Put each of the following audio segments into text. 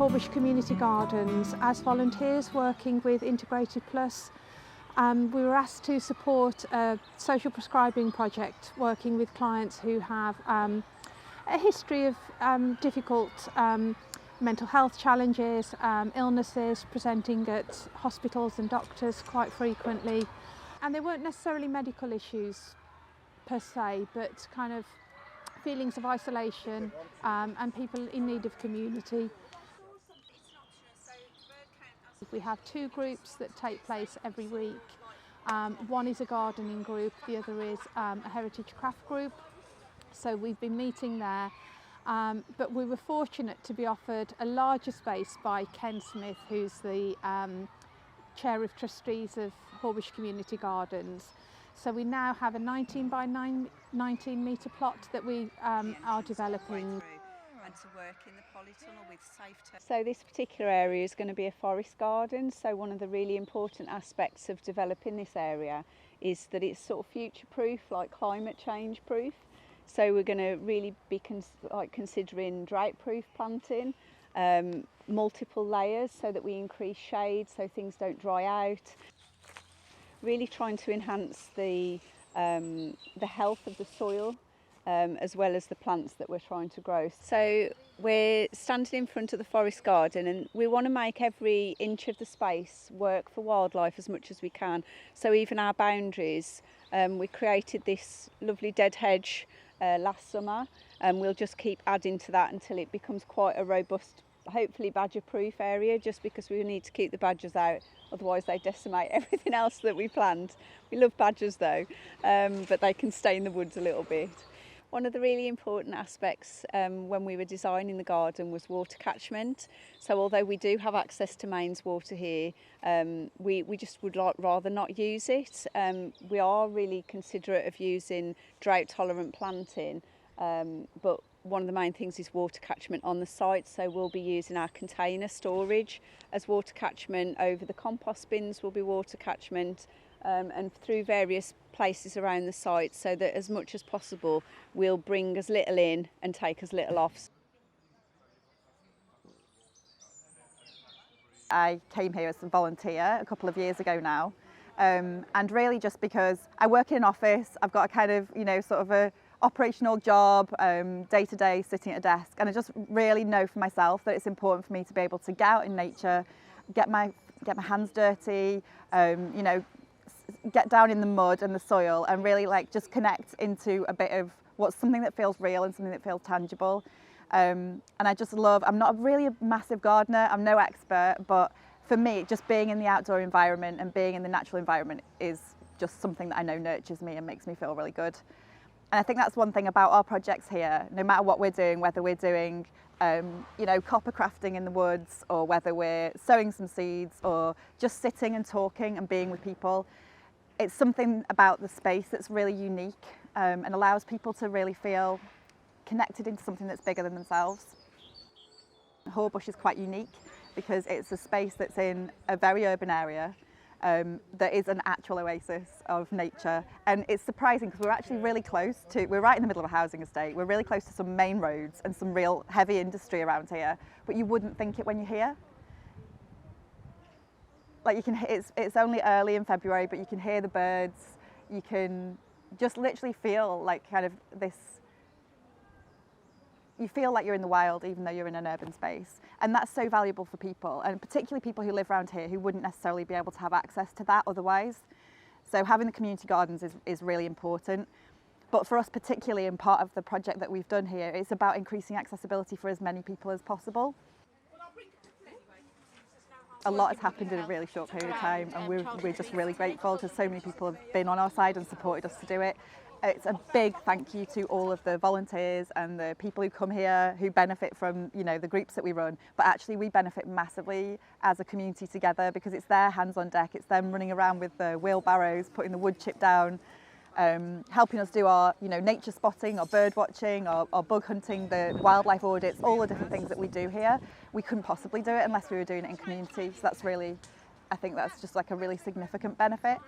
Hawbush Community Gardens as volunteers working with Integrated Plus. We were asked to support a social prescribing project working with clients who have a history of difficult mental health challenges, illnesses, presenting at hospitals and doctors quite frequently. And they weren't necessarily medical issues per se, but kind of feelings of isolation and people in need of community. We have two groups that take place every week. One is a gardening group, the other is a heritage craft group. So we've been meeting there, but we were fortunate to be offered a larger space by Ken Smith, who's the Chair of Trustees of Hawbush Community Gardens. So we now have a 19 by 19 metre plot that we are developing. And to work in the polytunnel with safe. So this particular area is going to be a forest garden. So one of the really important aspects of developing this area is that it's sort of future proof, like climate change proof. So we're going to really be considering drought proof planting, multiple layers so that we increase shade so things don't dry out. Really trying to enhance the health of the soil as well as the plants that we're trying to grow. So we're standing in front of the forest garden and we want to make every inch of the space work for wildlife as much as we can. So even our boundaries, we created this lovely dead hedge last summer and we'll just keep adding to that until it becomes quite a robust, hopefully badger proof area, just because we need to keep the badgers out, otherwise they decimate everything else that we planned. We love badgers though, but they can stay in the woods a little bit. One of the really important aspects when we were designing the garden was water catchment. So although we do have access to mains water here, we just would rather not use it. We are really considerate of using drought tolerant planting, but one of the main things is water catchment on the site. So we'll be using our container storage as water catchment. Over the compost bins will be water catchment, and through various places around the site, so that as much as possible we'll bring as little in and take as little off. I came here as a volunteer a couple of years ago now, and really just because I work in an office, I've got a kind of, sort of a operational job, day to day sitting at a desk, and I just really know for myself that it's important for me to be able to get out in nature, get my hands dirty, get down in the mud and the soil and really just connect into a bit of something that feels real and something that feels tangible. And I just love, I'm not really a massive gardener, I'm no expert, but for me, just being in the outdoor environment and being in the natural environment is just something that I know nurtures me and makes me feel really good. And I think that's one thing about our projects here, no matter what we're doing, whether we're doing copper crafting in the woods, or whether we're sowing some seeds, or just sitting and talking and being with people, it's something about the space that's really unique and allows people to really feel connected into something that's bigger than themselves. Hawbush is quite unique because it's a space that's in a very urban area that is an actual oasis of nature, and it's surprising because we're actually really close to, we're right in the middle of a housing estate, we're really close to some main roads and some real heavy industry around here, but you wouldn't think it when you're here. It's only early in February, but you can hear the birds, you can just literally feel kind of this, you feel like you're in the wild even though you're in an urban space. And that's so valuable for people, and particularly people who live around here who wouldn't necessarily be able to have access to that otherwise. So having the community gardens is really important. But for us particularly, and part of the project that we've done here, it's about increasing accessibility for as many people as possible. A lot has happened in a really short period of time, and we're just really grateful because so many people have been on our side and supported us to do it. It's a big thank you to all of the volunteers and the people who come here who benefit from the groups that we run, but actually we benefit massively as a community together because it's their hands on deck, it's them running around with the wheelbarrows, putting the wood chip down, helping us do our nature spotting, our bird watching, our bug hunting, the wildlife audits, all the different things that we do here. We couldn't possibly do it unless we were doing it in community, so that's really, I think that's just a really significant benefit.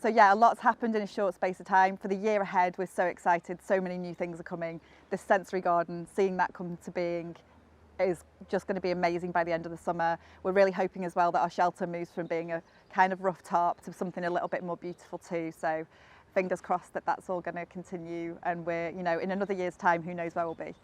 So yeah, a lot's happened in a short space of time. For the year ahead, we're so excited, so many new things are coming. The sensory garden, seeing that come to being, is just going to be amazing by the end of the summer. We're really hoping as well that our shelter moves from being a kind of rough top to something a little bit more beautiful too. So fingers crossed that that's all going to continue, and we're, you know, in another year's time, who knows where we'll be.